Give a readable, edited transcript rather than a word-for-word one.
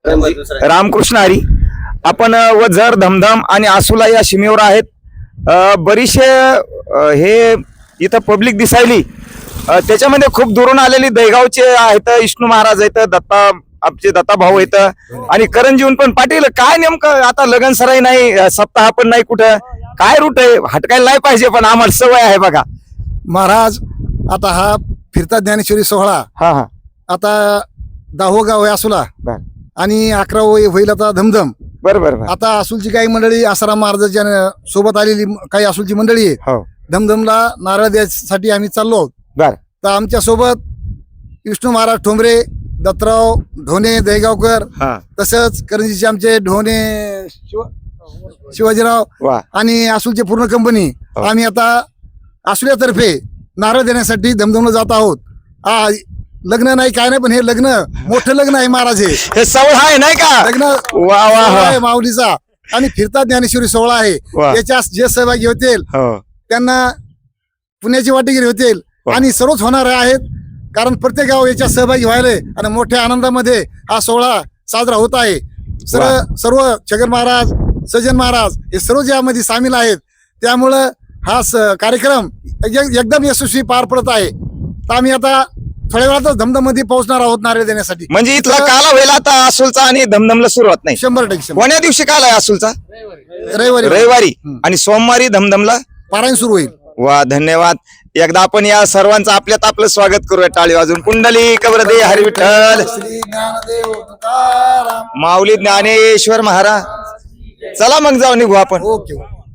रामकृष्ण हरी. आपण वझर, धमधम आणि आसुला या सीमेवर आहेत. बरीचशे हे इथं पब्लिक दिसायली. त्याच्यामध्ये खूप दुरून आलेली दहीगावचे आहेत, विष्णू महाराज आहेत, आमचे दत्ता भाऊ आहेत आणि करंजीहून पण. पाटील, काय नेमकं आता लगन सराई नाही, सप्ताह पण नाही, कुठं काय रूट आहे? हटकायला नाही पाहिजे पण आम्हाला सवय आहे बघा महाराज. आता हा फिरता ज्ञानेश्वरी सोहळा हा हा आता 10वं गाव आहे आसुला बर आणि 11वं होईल आता धमधम. बरोबर. आता आसूलची काही मंडळी, आसाराम महाराजांच्या सोबत आलेली काही आसूलची मंडळी आहे. हो धमधमला नारळ द्यायसाठी आम्ही चाललो आहोत. बर. तर आमच्या सोबत विष्णू महाराज ठोंबरे, दत्तराव ढोणे दहेगावकर, हा तसंच करंजीचे आमचे ढोणे शिवाजीराव वा आणि आसूलची पूर्ण कंपनी. आम्ही आता आसुल्यातर्फे नारळ देण्यासाठी धमधमला जात आहोत. लग्न नाही काय नाही, पण हे लग्न मोठं लग्न आहे महाराज. हे सवय आहे नाही का? लग्न वा वा आहे माऊलीचा आणि फिरता ज्ञानेश्वरी सोहळा आहे. वा. याच्या जे सहभागी होतील हो त्यांना पुण्याची वाटेगिरी होतील आणि सर्वच होणार आहेत. कारण प्रत्येक गाव याच्या सहभागी व्हायला आणि मोठ्या आनंदामध्ये हा सोहळा साजरा होत आहे. सर्व छगन महाराज, सजन महाराज हे सर्व यामध्ये सामील आहेत. त्यामुळं हा कार्यक्रम एकदम यशस्वी पार पडत आहे. तर आम्ही आता थोड्या वेळातच धमधम मध्ये पोहोचणार आहोत नारळ देण्यासाठी. म्हणजे इथला काला होईल आता आसूलचा आणि धमधमला सुरुवात नाही. 100% कोण्या दिवशी काला आहे आसूलचा? रविवारी. आणि सोमवारी धमधमला पारायण सुरू होईल. वा धन्यवाद. एकदा आपण या सर्वांचं आपल्यात आपलं स्वागत करूया टाळी वाजून. कुंडली कवरदे हरी विठ्ठल. श्री ज्ञानदेव तुकाराम. माऊली ज्ञानेश्वर महाराज. चला मग जाऊ निघू आपण. ओके.